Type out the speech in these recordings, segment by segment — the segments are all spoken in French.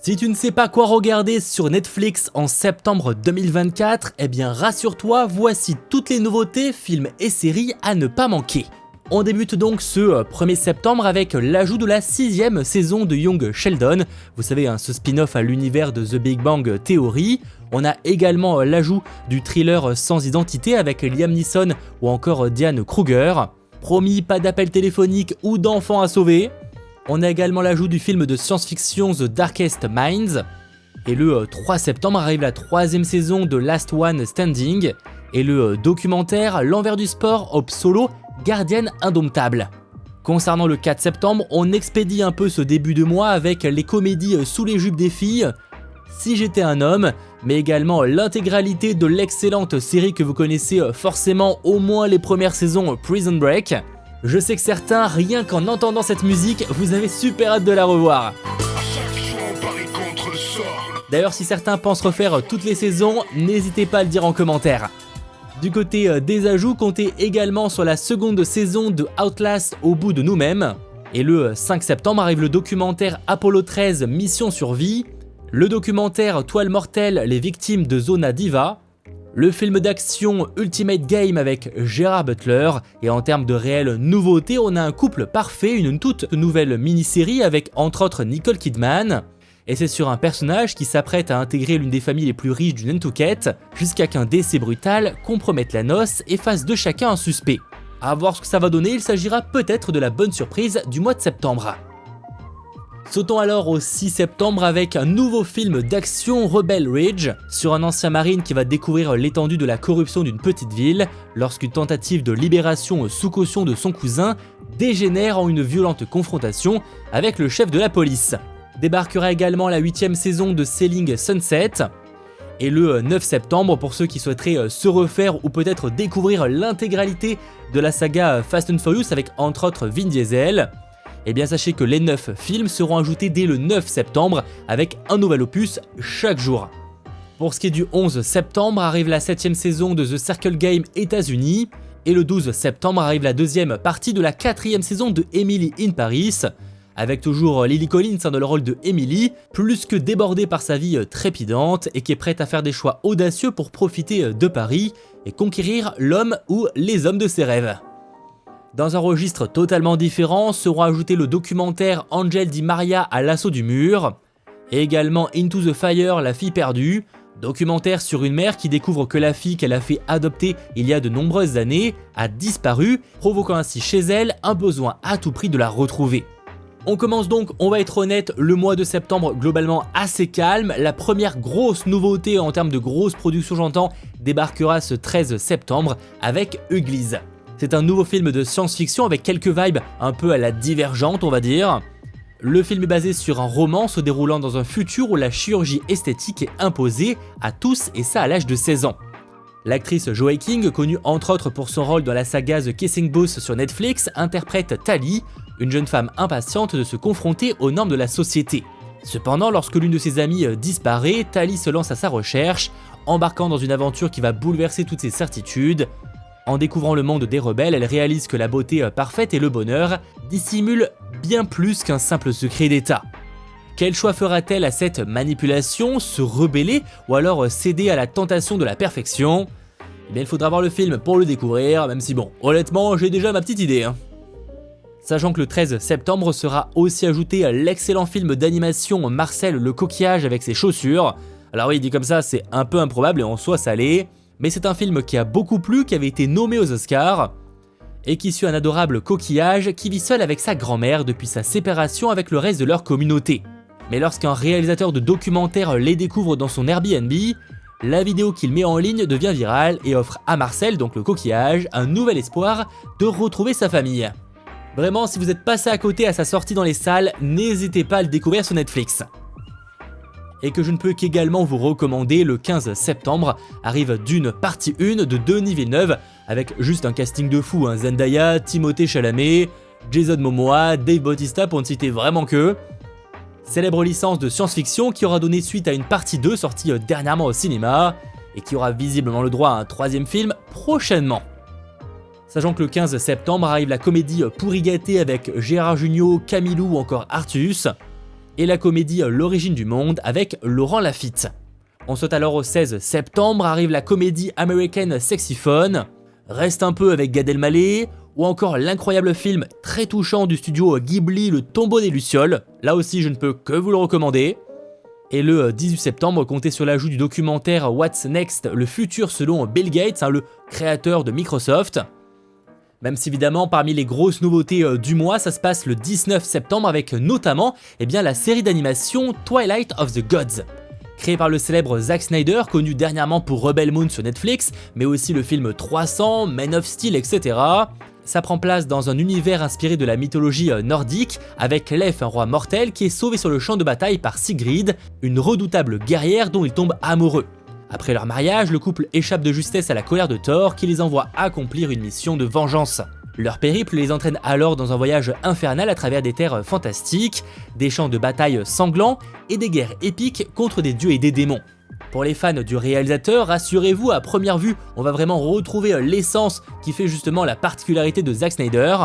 Si tu ne sais pas quoi regarder sur Netflix en septembre 2024, eh bien rassure-toi, voici toutes les nouveautés, films et séries à ne pas manquer. On débute donc ce 1er septembre avec l'ajout de la 6ème saison de Young Sheldon, vous savez, ce spin-off à l'univers de The Big Bang Theory. On a également l'ajout du thriller Sans identité avec Liam Neeson ou encore Diane Kruger. Promis, pas d'appel téléphonique ou d'enfants à sauver. On a également l'ajout du film de science-fiction The Darkest Minds. Et le 3 septembre arrive la 3ème saison de Last One Standing. Et le documentaire L'envers du sport Hope Solo, gardienne indomptable. Concernant le 4 septembre, on expédie un peu ce début de mois avec les comédies Sous les jupes des filles, Si j'étais un homme, mais également l'intégralité de l'excellente série que vous connaissez forcément au moins les premières saisons Prison Break. Je sais que certains, rien qu'en entendant cette musique, vous avez super hâte de la revoir. D'ailleurs, si certains pensent refaire toutes les saisons, n'hésitez pas à le dire en commentaire. Du côté des ajouts, comptez également sur la seconde saison de Outlast au bout de nous-mêmes. Et le 5 septembre arrive le documentaire Apollo 13 Mission Survie, le documentaire Toile mortelle, les victimes de Zona Diva, le film d'action Ultimate Game avec Gerard Butler, et en termes de réelles nouveautés, on a un couple parfait, une toute nouvelle mini-série avec entre autres Nicole Kidman, et c'est sur un personnage qui s'apprête à intégrer l'une des familles les plus riches du Nantucket, jusqu'à qu'un décès brutal compromette la noce et fasse de chacun un suspect. À voir ce que ça va donner, il s'agira peut-être de la bonne surprise du mois de septembre. Sautons alors au 6 septembre avec un nouveau film d'action, Rebel Ridge, sur un ancien marine qui va découvrir l'étendue de la corruption d'une petite ville lorsqu'une tentative de libération sous caution de son cousin dégénère en une violente confrontation avec le chef de la police. Débarquera également la 8ème saison de Selling Sunset. Et le 9 septembre, pour ceux qui souhaiteraient se refaire ou peut-être découvrir l'intégralité de la saga Fast and Furious avec entre autres Vin Diesel, eh bien sachez que les 9 films seront ajoutés dès le 9 septembre avec un nouvel opus chaque jour. Pour ce qui est du 11 septembre, arrive la 7ème saison de The Circle Game États-Unis, et le 12 septembre arrive la 2e partie de la 4ème saison de Emily in Paris, avec toujours Lily Collins dans le rôle de Emily, plus que débordée par sa vie trépidante et qui est prête à faire des choix audacieux pour profiter de Paris et conquérir l'homme ou les hommes de ses rêves. Dans un registre totalement différent seront ajoutés le documentaire Angel Di Maria à l'assaut du mur, et également Into the Fire, la fille perdue, documentaire sur une mère qui découvre que la fille qu'elle a fait adopter il y a de nombreuses années a disparu, provoquant ainsi chez elle un besoin à tout prix de la retrouver. On commence donc, on va être honnête, le mois de septembre globalement assez calme. La première grosse nouveauté en termes de grosse production, j'entends, débarquera ce 13 septembre avec Uglies. C'est un nouveau film de science-fiction avec quelques vibes un peu à la Divergente, on va dire. Le film est basé sur un roman se déroulant dans un futur où la chirurgie esthétique est imposée à tous, et ça à l'âge de 16 ans. L'actrice Joey King, connue entre autres pour son rôle dans la saga The Kissing Booth sur Netflix, interprète Tally, une jeune femme impatiente de se confronter aux normes de la société. Cependant, lorsque l'une de ses amies disparaît, Tally se lance à sa recherche, embarquant dans une aventure qui va bouleverser toutes ses certitudes. En découvrant le monde des rebelles, elle réalise que la beauté parfaite et le bonheur dissimulent bien plus qu'un simple secret d'État. Quel choix fera-t-elle à cette manipulation, se rebeller ou alors céder à la tentation de la perfection? Eh bien, il faudra voir le film pour le découvrir, même si bon, honnêtement, j'ai déjà ma petite idée. Sachant que le 13 septembre sera aussi ajouté l'excellent film d'animation Marcel le coquillage avec ses chaussures. Alors oui, dit comme ça, c'est un peu improbable et en soi ça l'est, mais c'est un film qui a beaucoup plu, qui avait été nommé aux Oscars, et qui suit un adorable coquillage qui vit seul avec sa grand-mère depuis sa séparation avec le reste de leur communauté. Mais lorsqu'un réalisateur de documentaire les découvre dans son Airbnb, la vidéo qu'il met en ligne devient virale et offre à Marcel, donc le coquillage, un nouvel espoir de retrouver sa famille. Vraiment, si vous êtes passé à côté à sa sortie dans les salles, n'hésitez pas à le découvrir sur Netflix. Et que je ne peux qu'également vous recommander, le 15 septembre arrive Dune partie 1 de Denis Villeneuve, avec juste un casting de fou, Zendaya, Timothée Chalamet, Jason Momoa, Dave Bautista pour ne citer vraiment que. Célèbre licence de science-fiction qui aura donné suite à une partie 2 sortie dernièrement au cinéma, et qui aura visiblement le droit à un 3e film prochainement. Sachant que le 15 septembre arrive la comédie Pourri gâté avec Gérard Jugnot, Camilou ou encore Artus. et la comédie L'origine du monde avec Laurent Lafitte. On saute alors au 16 septembre, arrive la comédie américaine Sexy Fun, Reste un peu avec Gad Elmaleh, ou encore l'incroyable film très touchant du studio Ghibli Le Tombeau des Lucioles, là aussi je ne peux que vous le recommander. Et le 18 septembre, comptez sur l'ajout du documentaire What's Next, le futur selon Bill Gates, le créateur de Microsoft. Même si évidemment parmi les grosses nouveautés du mois, ça se passe le 19 septembre avec notamment la série d'animation Twilight of the Gods. Créé par le célèbre Zack Snyder, connu dernièrement pour Rebel Moon sur Netflix, mais aussi le film 300, Man of Steel, etc. Ça prend place dans un univers inspiré de la mythologie nordique, avec Leif, un roi mortel qui est sauvé sur le champ de bataille par Sigrid, une redoutable guerrière dont il tombe amoureux. Après leur mariage, le couple échappe de justesse à la colère de Thor qui les envoie accomplir une mission de vengeance. Leur périple les entraîne alors dans un voyage infernal à travers des terres fantastiques, des champs de bataille sanglants et des guerres épiques contre des dieux et des démons. Pour les fans du réalisateur, rassurez-vous, à première vue, on va vraiment retrouver l'essence qui fait justement la particularité de Zack Snyder.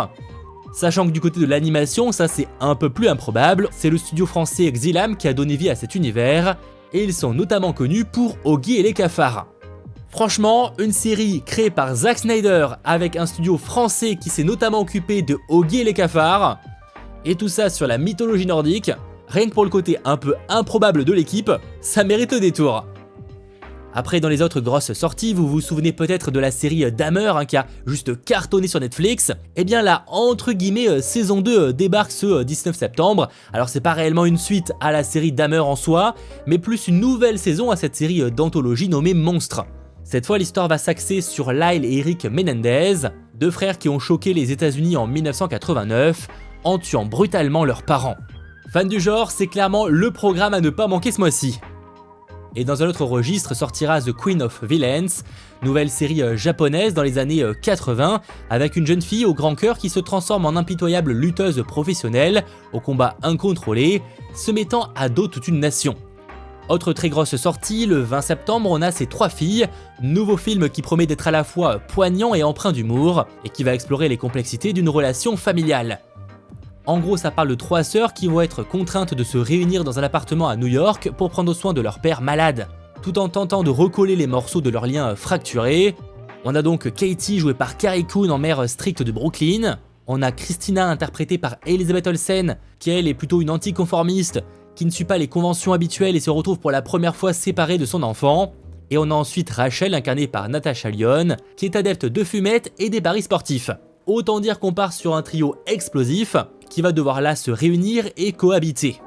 Sachant que du côté de l'animation, ça c'est un peu plus improbable, c'est le studio français Xylam qui a donné vie à cet univers, et ils sont notamment connus pour Oggy et les cafards. Franchement, une série créée par Zack Snyder avec un studio français qui s'est notamment occupé de Oggy et les cafards, et tout ça sur la mythologie nordique, rien que pour le côté un peu improbable de l'équipe, ça mérite le détour. Après, dans les autres grosses sorties, vous vous souvenez peut-être de la série Dahmer qui a juste cartonné sur Netflix. Et bien la entre guillemets saison 2 débarque ce 19 septembre. Alors c'est pas réellement une suite à la série Dahmer en soi, mais plus une nouvelle saison à cette série d'anthologie nommée Monstre. Cette fois, l'histoire va s'axer sur Lyle et Eric Menendez, deux frères qui ont choqué les États-Unis en 1989 en tuant brutalement leurs parents. Fan du genre, c'est clairement le programme à ne pas manquer ce mois-ci. Et dans un autre registre sortira The Queen of Villains, nouvelle série japonaise dans les années 80, avec une jeune fille au grand cœur qui se transforme en impitoyable lutteuse professionnelle, au combat incontrôlé, se mettant à dos toute une nation. Autre très grosse sortie, le 20 septembre, on a Ces trois filles, nouveau film qui promet d'être à la fois poignant et empreint d'humour, et qui va explorer les complexités d'une relation familiale. En gros, ça parle de trois sœurs qui vont être contraintes de se réunir dans un appartement à New York pour prendre soin de leur père malade, tout en tentant de recoller les morceaux de leurs liens fracturés. On a donc Katie jouée par Carrie Coon en mère stricte de Brooklyn. On a Christina interprétée par Elizabeth Olsen, qui elle est plutôt une anticonformiste, qui ne suit pas les conventions habituelles et se retrouve pour la première fois séparée de son enfant. Et on a ensuite Rachel incarnée par Natasha Lyonne, qui est adepte de fumette et des paris sportifs. Autant dire qu'on part sur un trio explosif, qui va devoir là se réunir et cohabiter.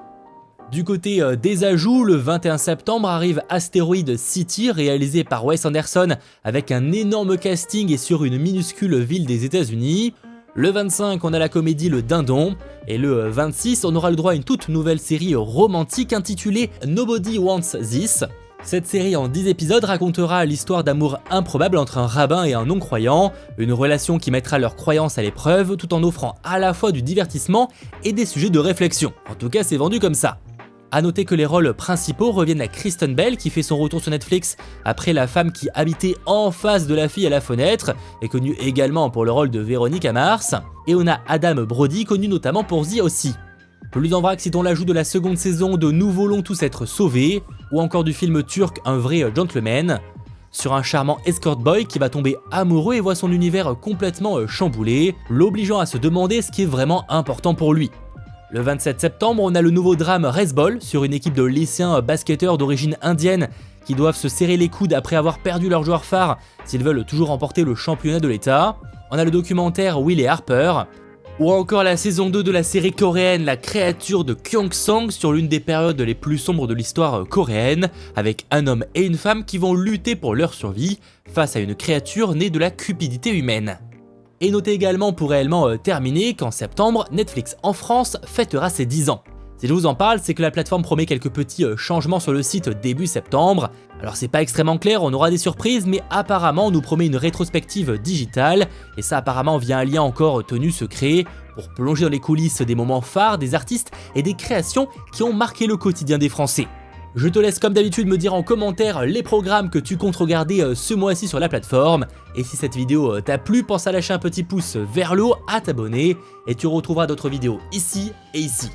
Du côté des ajouts, le 21 septembre arrive Asteroid City, réalisé par Wes Anderson avec un énorme casting et sur une minuscule ville des États-Unis. Le 25, on a la comédie Le Dindon, et le 26, on aura le droit à une toute nouvelle série romantique intitulée Nobody Wants This. Cette série en 10 épisodes racontera l'histoire d'amour improbable entre un rabbin et un non-croyant, une relation qui mettra leur croyance à l'épreuve tout en offrant à la fois du divertissement et des sujets de réflexion. En tout cas, c'est vendu comme ça. A noter que les rôles principaux reviennent à Kristen Bell qui fait son retour sur Netflix après La femme qui habitait en face de la fille à la fenêtre, est connue également pour le rôle de Véronique Mars, et on a Adam Brody connu notamment pour The aussi. Plus en vrac, citons l'ajout de la seconde saison de Nous volons tous être sauvés, ou encore du film turc Un vrai gentleman, sur un charmant escort boy qui va tomber amoureux et voit son univers complètement chamboulé, l'obligeant à se demander ce qui est vraiment important pour lui. Le 27 septembre, on a le nouveau drame Race Ball sur une équipe de lycéens basketteurs d'origine indienne qui doivent se serrer les coudes après avoir perdu leur joueur phare s'ils veulent toujours remporter le championnat de l'État. On a le documentaire Will et Harper, ou encore la saison 2 de la série coréenne La créature de Kyongsang sur l'une des périodes les plus sombres de l'histoire coréenne, avec un homme et une femme qui vont lutter pour leur survie face à une créature née de la cupidité humaine. Et notez également pour réellement terminer qu'en septembre, Netflix en France fêtera ses 10 ans. Si je vous en parle, c'est que la plateforme promet quelques petits changements sur le site début septembre. Alors c'est pas extrêmement clair, on aura des surprises, mais apparemment on nous promet une rétrospective digitale, et ça apparemment via un lien encore tenu secret, pour plonger dans les coulisses des moments phares des artistes et des créations qui ont marqué le quotidien des Français. Je te laisse comme d'habitude me dire en commentaire les programmes que tu comptes regarder ce mois-ci sur la plateforme. Et si cette vidéo t'a plu, pense à lâcher un petit pouce vers le haut, à t'abonner, et tu retrouveras d'autres vidéos ici et ici.